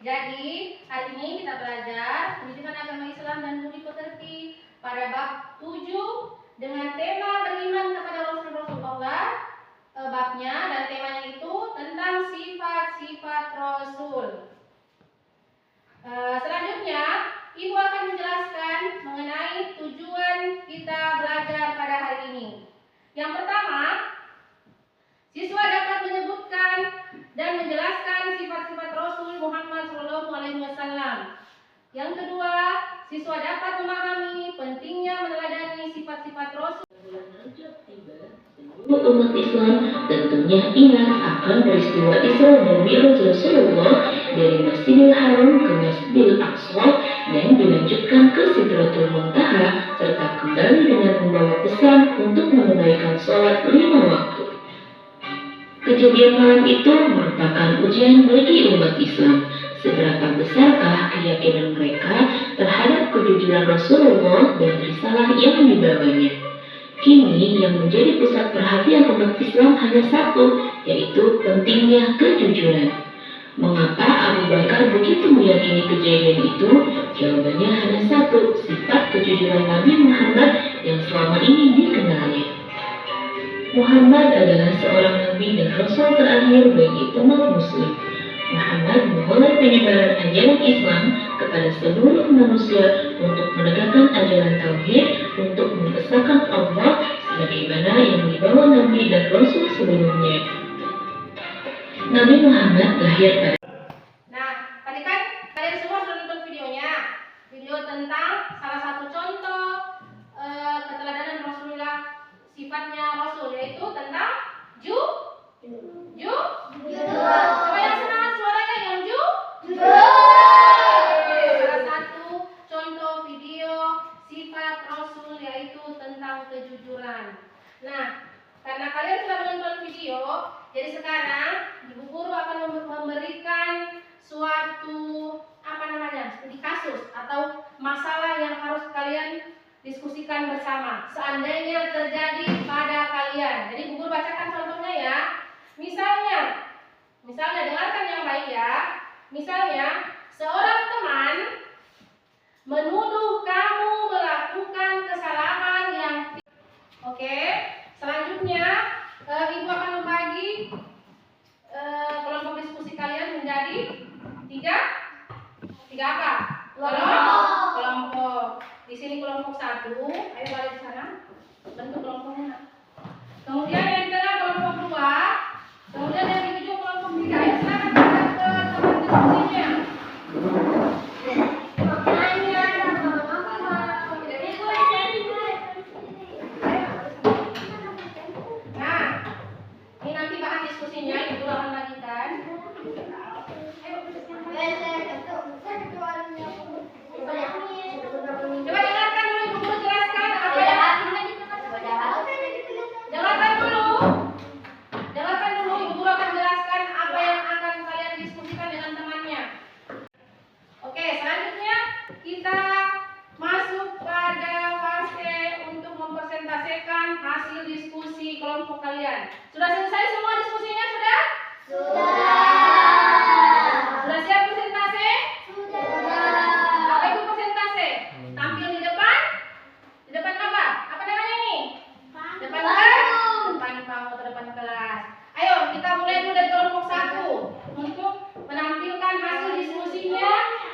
Jadi, hari ini kita belajar pendidikan agama Islam dan budi pekerti pada bab 7 dengan tema beriman kepada Rasul-Rasulullah. Babnya dan temanya itu tentang sifat-sifat Rasul. Selanjutnya, Ibu akan menjelaskan mengenai tujuan kita belajar pada hari ini. Yang pertama, siswa dapat menyebutkan dan menjelaskan sifat-sifat Rasul Muhammad SAW. Yang kedua, siswa dapat memahami pentingnya meneladani sifat-sifat Rasul. Seluruh umat Islam tentunya ingat akan peristiwa Isra dan Mi'raj Rasulullah dari Masjidil Haram ke Masjidil Aqsa dan dilanjutkan ke Sidratul Muntaha serta kembali dengan membawa pesan untuk menunaikan sholat 5 waktu. Kejadian malam itu merupakan ujian bagi umat Islam. Seberapa besarkah keyakinan mereka terhadap kejujuran Rasulullah dan risalah yang dibawanya? Kini yang menjadi pusat perhatian umat Islam hanya satu, yaitu pentingnya kejujuran. Mengapa Abu Bakar begitu meyakini kejadian itu? Jawabannya hanya satu, sifat kejujuran Nabi Muhammad yang selama ini dikenalnya. Muhammad adalah seorang nabi dan rasul terakhir bagi umat muslim. Muhammad memulai penyebaran ajaran Islam kepada seluruh manusia untuk menegakkan ajaran tauhid, untuk mengesahkan Allah sebagaimana yang dibawa nabi dan rasul sebelumnya. Nabi Muhammad lahir pada Tadi kan kalian semua sudah nonton videonya. Video tentang salah satu contoh keteladanan Rasulullah, sifatnya Rasul, yaitu tentang jujur. Coba yang senang suaranya yang jujur. Salah satu contoh video sifat Rasul yaitu tentang kejujuran. Nah, karena kalian sudah menonton video, jadi sekarang Ibu Guru akan memberikan suatu studi kasus atau masalah yang harus kalian diskusikan bersama. Seandainya terjadi pada kalian. Jadi Ibu Guru bacakan contohnya ya. Misalnya dengarkan yang baik ya. Misalnya seorang teman menuduh kamu melakukan kesalahan yang Oke. Selanjutnya Ibu akan membagi kelompok diskusi kalian menjadi tiga apa? Kelompok. Di sini kelompok 1. Ayo balik ke sana. Bentuk kelompoknya. Kemudian yang di tengah kelompok 2. Kemudian yang di ujung kelompok 3. Ayo silakan kita ke tempat diskusinya. Ini nanti bahan diskusinya Ibu akan bagikan. Coba dengarkan dulu Ibu Guru jelaskan apa yang Dengarkan dulu Ibu Guru akan jelaskan apa yang akan kalian diskusikan dengan temannya. Oke, selanjutnya kita masuk pada fase untuk mempresentasikan hasil diskusi kelompok kalian. Sudah selesai semua diskusinya? Sudah? Sudah siap presentasi? Apa itu presentasi? Tampil di depan? Di depan apa? Apa namanya ini? Depan panggung atau depan kelas. Ayo kita mulai dulu dari kelompok 1 untuk menampilkan hasil diskusinya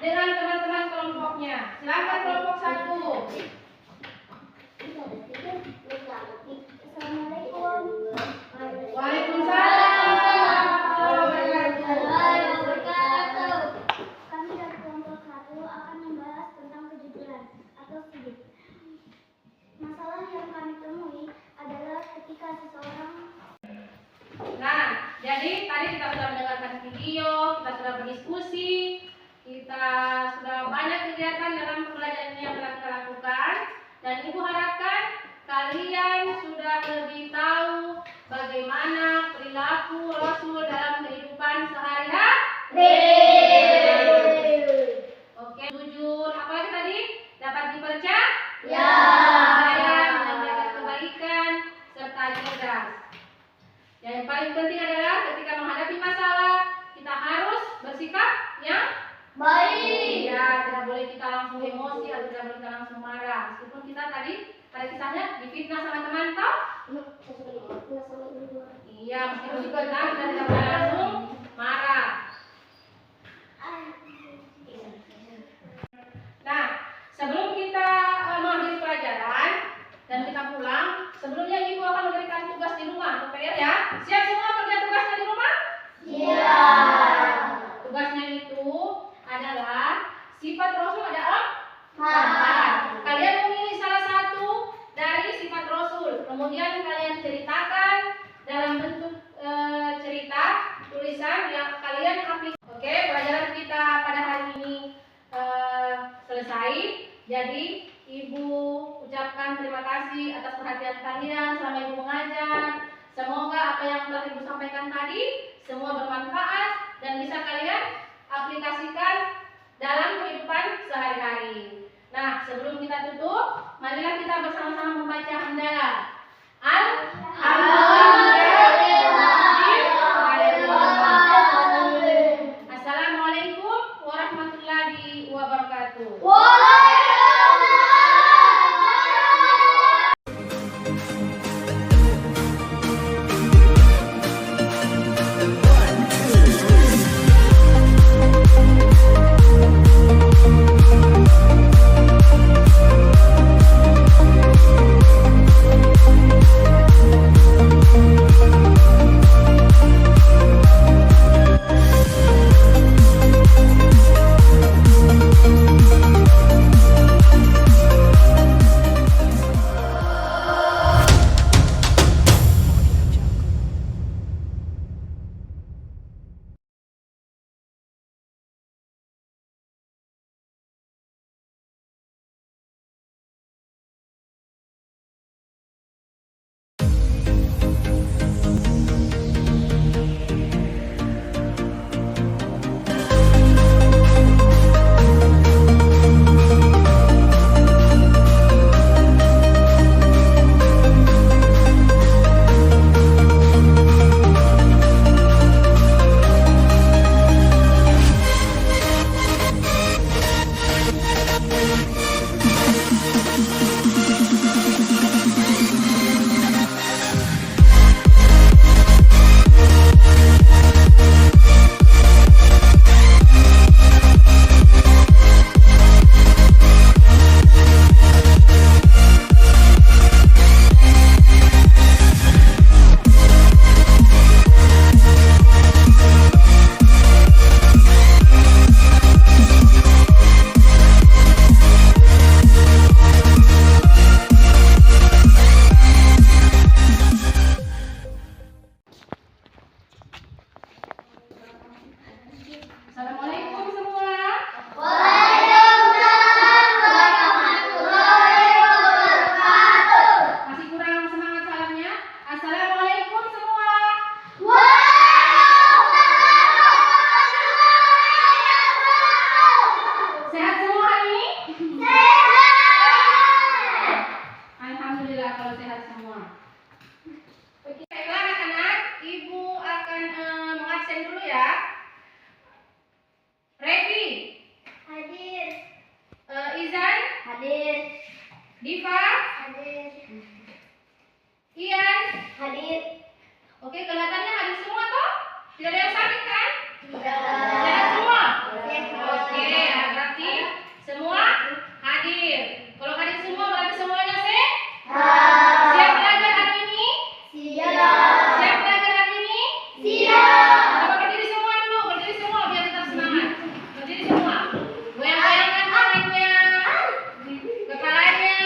dengan teman-teman kelompoknya. Silakan kelompok 1. Waalaikumsalam. Kami dari kelompok 1 akan membahas tentang kejujuran atau sidik. Masalah yang kami temui adalah ketika seseorang. Nah, jadi tadi kita sudah mendengarkan video, kita sudah berdiskusi, kita sudah banyak kegiatan dalam pembelajaran ini yang telah kita lakukan, dan Ibu harapkan kalian sudah lebih tahu bagaimana perilaku Rasul dalam kehidupan sehari-hari. Oke, jujur, apalagi tadi? Dapat dipercaya, menjaga kebaikan, serta cerdas. Yang paling penting adalah ketika menghadapi masalah, kita harus bersikap yang Baik. Ya, tidak boleh kita langsung emosi atau tidak boleh kita langsung marah. Meskipun kita tadi pada kisahnya difitnah sama teman toh. Iya, meskipun kita tidak boleh langsung marah. Nah, sebelum kita mengambil pelajaran dan kita pulang, sebelumnya ibu akan memberikan tugas di rumah, PR ya. Siap semua kerja tugasnya di rumah? Siap. Tugasnya itu adalah sifat Rasul ada 4. Kalian memilih salah satu dari sifat Rasul, kemudian kalian ceritakan dalam bentuk cerita tulisan yang kalian aplikasi. Oke, pelajaran kita pada hari ini selesai. Jadi ibu ucapkan terima kasih atas perhatian kalian selama ibu mengajar. Semoga apa yang telah ibu sampaikan tadi semua bermanfaat dan bisa kalian aplikasikan dalam kehidupan sehari-hari. Nah, sebelum kita tutup, marilah kita bersama-sama membaca hamdalah. Assalamualaikum warahmatullahi wabarakatuh. Assalamualaikum semua. Masih kurang semangat salamnya? Assalamualaikum semua. Sehat semua hari ini? Alhamdulillah kalau sehat semua. Oke, baiklah anak-anak, ibu akan mengabsen dulu ya. Revi, Hadir. Izan, Hadir. Diva, Hadir. Ian. Hadir. Oke, kelihatannya hadir semua toh? Tidak ada yang sakit kan? Tidak. Sehat semua? Sehat. Oke, berarti semua hadir. Kalau hadir semua berarti semuanya sehat? Siap belajar hari ini? Siap. Siap belajar hari ini? Siap. Coba berdiri semua dulu, berdiri semua biar tetap semangat. Berdiri semua. Goyang-goyangkan tangannya, kepalanya.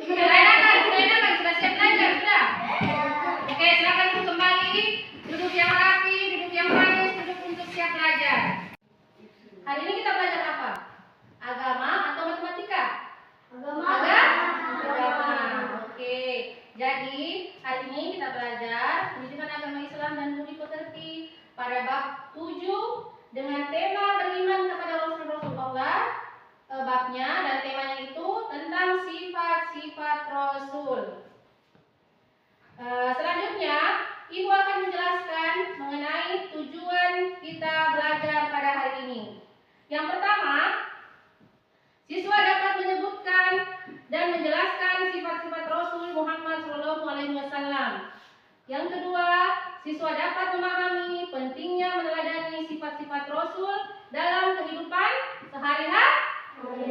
Sudah enakan, sudah siap belajar, sudah. Oke, silakan duduk kembali. Duduk yang rapi, duduk yang manis, duduk untuk siap belajar. Hari ini kita belajar apa? Agama atau matematika? Agama. Oke. Jadi hari ini kita belajar pendidikan agama Islam dan budi pekerti pada bab 7 dengan tema beriman kepada Rasulullah. Babnya dan temanya itu tentang sifat-sifat Rasul. Selanjutnya, Ibu akan menjelaskan mengenai tujuan kita belajar pada hari ini. Yang pertama, siswa dapat menyebutkan dan menjelaskan sifat-sifat Rasul Muhammad SAW. Yang kedua, siswa dapat memahami pentingnya meneladani sifat-sifat Rasul dalam kehidupan sehari-hari.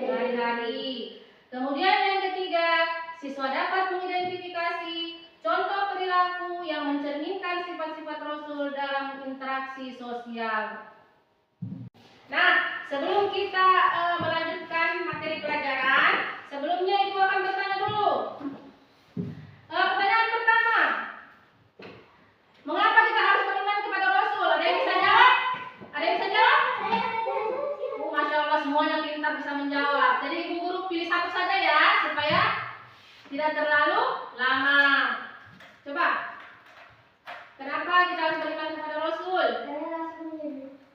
Kemudian yang ketiga, siswa dapat mengidentifikasi contoh perilaku yang mencerminkan sifat-sifat Rasul dalam interaksi sosial. Nah, sebelum kita melanjutkan materi pelajaran, sebelumnya Ibu akan bertanya dulu. Pertanyaan pertama, mengapa kita harus beriman kepada Rasul? Ada yang bisa jawab? Masya Allah, semuanya pintar bisa menjawab. Jadi Ibu Guru pilih satu saja ya, supaya tidak terlalu lama. Coba, kenapa kita harus beriman kepada Rasul? Karena Rasul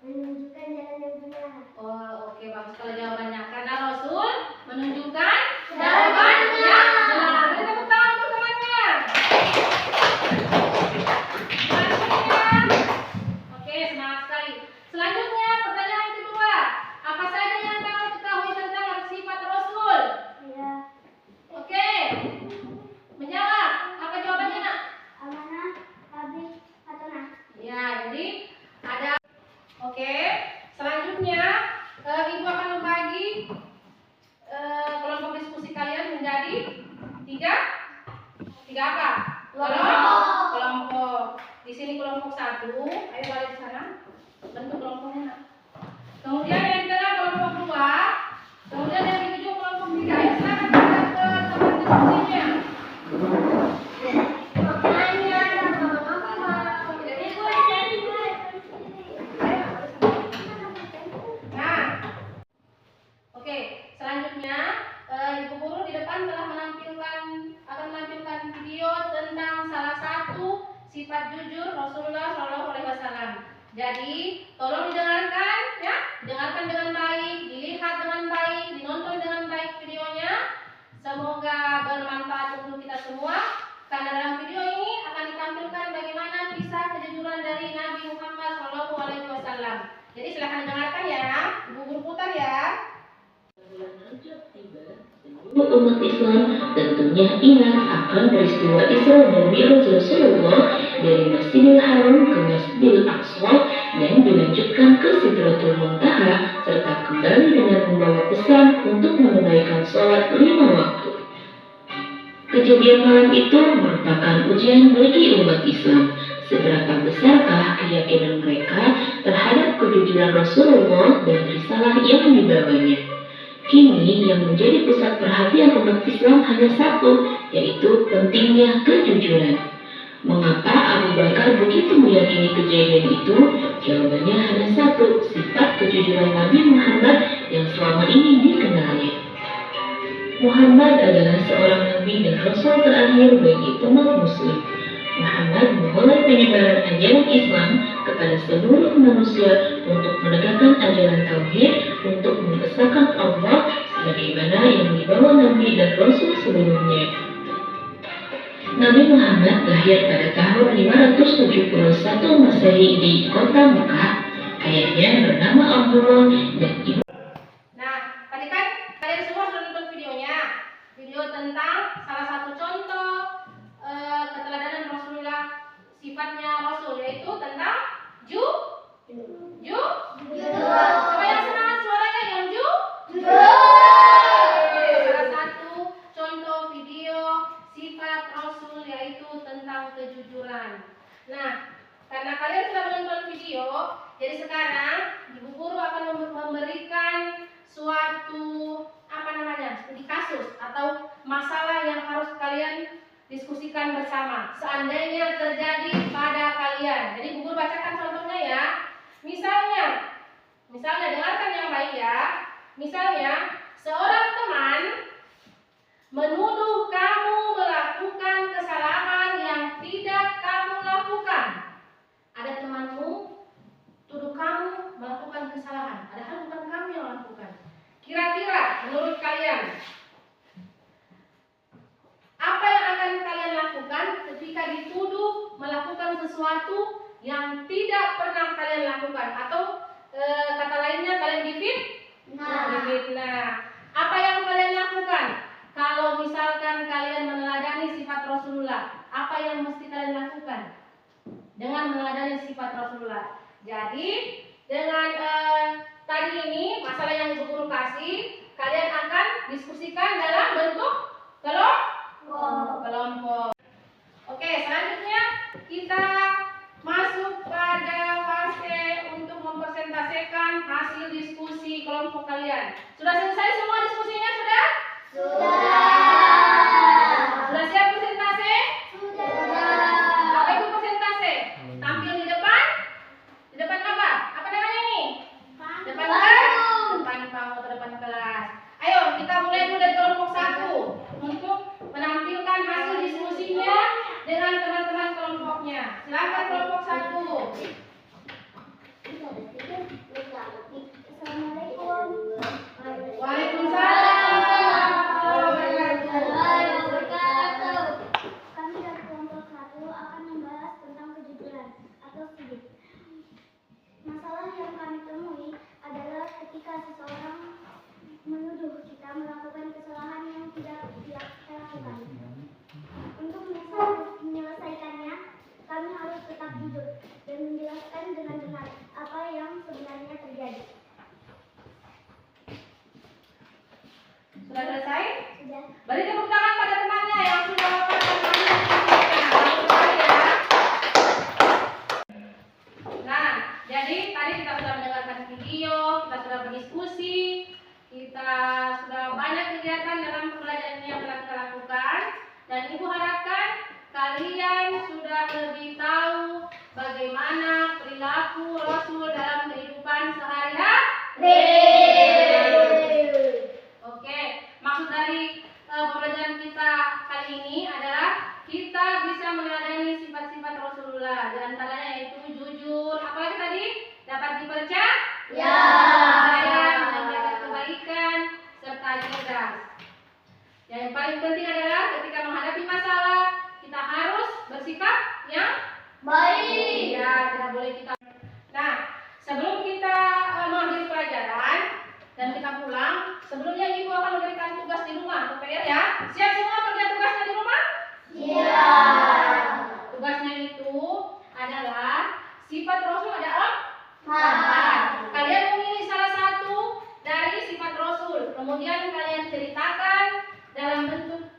menunjukkan jalan yang benar. Oh, oke, bagus kalau jawabannya. Karena Rasul menunjukkan jawaban yang benar. Beri tepuk tangan untuk temannya. Selanjutnya, oke, semangat sekali. Selanjutnya, pertanyaan kedua. Apa saja yang kamu ketahui tentang sifat Rasul? Ya, Oke, menjawab. Apa jawabannya, Nak? amanah, tabik, hasanah. Ya, jadi ada. Oke, selanjutnya Ibu akan membagi kelompok diskusi kalian menjadi tiga apa? Kelompok. Di sini kelompok 1. Ayo balik ke sana. Bentuk kelompoknya. Nak. Kemudian yang di tengah kelompok 2. Kemudian yang di ujung kelompok 3. Ayo silakan kita ke tempat diskusinya. Oke, selanjutnya Ibu Guru di depan telah akan menampilkan video tentang salah satu sifat jujur Rasulullah SAW. Jadi tolong didengarkan ya, dengarkan dengan baik, dilihat dengan baik, dinonton dengan baik videonya. Semoga bermanfaat untuk kita semua. Karena dalam video ini akan ditampilkan bagaimana kisah kejujuran dari Nabi Muhammad SAW. Jadi silahkan dengarkan ya, Ibu Guru putar ya. Seluruh umat Islam tentunya ingat akan peristiwa Isra dan Mi'raj Rasulullah dari Masjidil Haram ke Masjidil Aqsa dan dilanjutkan ke Sidratul Muntaha serta kembali dengan membawa pesan untuk menunaikan sholat 5 waktu. Kejadian malam itu merupakan ujian bagi umat Islam. Seberapa besarkah keyakinan mereka terhadap kejujuran Rasulullah dan risalah yang dibawanya? Kini yang menjadi pusat perhatian umat Islam hanya satu, yaitu pentingnya kejujuran. Mengapa Abu Bakar begitu meyakini kejadian itu? Jawabannya hanya satu, sifat kejujuran Nabi Muhammad yang selama ini dikenalnya. Muhammad adalah seorang Nabi dan Rasul terakhir bagi umat Muslim. Muhammad memulai penyebaran ajaran Islam kepada seluruh manusia untuk menegakkan ajaran Tauhid, untuk mengesahkan Allah sebagaimana yang dibawa Nabi dan Rasul sebelumnya. Nabi Muhammad lahir pada tahun 571 Masehi di kota Mekah. Ayahnya bernama Abdullah dan ibu. Nah, tadi kan kalian semua sudah nonton videonya. Video tentang salah satu contoh keteladanan Rasulullah, sifatnya Rasul, yaitu tentang jujur. Coba yang semangat suaranya yang jujur. Salah satu contoh video sifat Rasul yaitu tentang kejujuran. Nah, karena kalian sudah menonton video, jadi sekarang Ibu Guru akan memberikan suatu studi kasus atau masalah yang harus kalian diskusikan bersama. Seandainya terjadi pada kalian. Jadi Bu Guru bacakan contohnya ya. Misalnya dengarkan yang baik ya. Misalnya seorang teman menuduh kamu melakukan kesalahan yang tidak kamu lakukan. Ada temanmu tuduh kamu melakukan kesalahan, padahal bukan kamu yang lakukan. Kira-kira menurut kalian apa yang akan kalian lakukan ketika dituduh melakukan sesuatu yang tidak pernah kalian lakukan, atau kata lainnya evaluasi, kalian akan diskusikan dalam bentuk kelompok. Oke, selanjutnya kita masuk pada fase untuk mempresentasikan hasil diskusi kelompok kalian. Sudah selesai semua diskusinya? Sudah? Sudah siap presentasi? Apa itu presentasi? Tampil di depan? Di depan apa? Apa namanya ini? Depan panggung atau depan kelas. Ayo kita mulai dulu dari kelompok 1 untuk menampilkan hasil diskusinya dengan teman-teman kelompoknya. Silakan kelompok 1. Assalamualaikum. Waalaikumsalam warahmatullahi Wabarakatuh. Kami dari kelompok 1 akan membahas tentang kejujuran atau sidik. Masalah yang kami temui adalah ketika seseorang menuduh kita melakukan kesalahan yang tidak kita lakukan. Untuk menyelesaikannya, kami harus tetap jujur dan menjelaskan dengan benar apa yang sebenarnya terjadi. Sudah selesai? Sudah. Beri tepuk tangan pada temannya yang sudah melakukan ya. Nah, jadi tadi kita sudah mendengarkan video, kita sudah berdiskusi, kita sudah banyak kegiatan dalam pembelajaran yang telah kita lakukan, dan Ibu harapkan kalian sudah lebih tahu bagaimana perilaku Rasul dalam kehidupan sehari-hari. Oke, maksud dari pembelajaran kita kali ini adalah kita bisa meneladani sifat-sifat Rasulullah. Di antaranya yaitu jujur, apalagi tadi dapat dipercaya, menjaga kebaikan, serta cerdas. Yang paling penting adalah ketika menghadapi masalah kita harus bersikap yang baik. Ya, tidak boleh kita. Nah, sebelum kita mengambil pelajaran dan kita pulang, sebelumnya Ibu akan memberikan tugas di rumah atau PR ya. Siap semua kerja tugasnya di rumah? Siap. Tugasnya itu adalah sifat Rasul ada 4. Kalian memilih salah satu dari sifat Rasul, kemudian kalian ceritakan dalam bentuk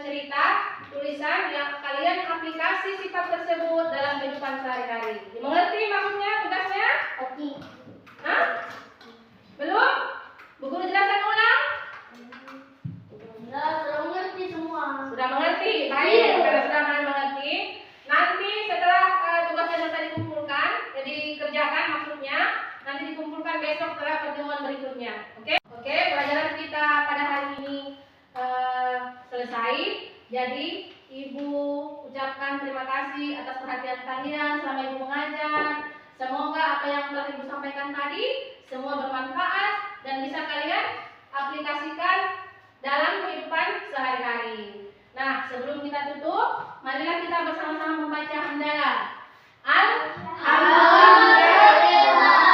cerita tulisan yang kalian aplikasi sifat tersebut dalam kehidupan sehari-hari. Dimengerti maksudnya tugasnya? Oke. Hah? Belum? Bu Guru jelaskan ulang? Sudah mengerti semua. Sudah mengerti? Baik, karena sudah mengerti. Nanti setelah tugasnya selesai dikumpulkan, jadi kerjakan maksudnya, nanti dikumpulkan besok setelah pertemuan berikutnya. Oke? Oke, pelajaran kita pada hari ini selesai. Jadi Ibu ucapkan terima kasih atas perhatian kalian selama Ibu mengajar. Semoga apa yang telah Ibu sampaikan tadi semua bermanfaat dan bisa kalian aplikasikan dalam kehidupan sehari-hari. Nah, sebelum kita tutup, marilah kita bersama-sama membaca hamdalah. Alhamdulillah.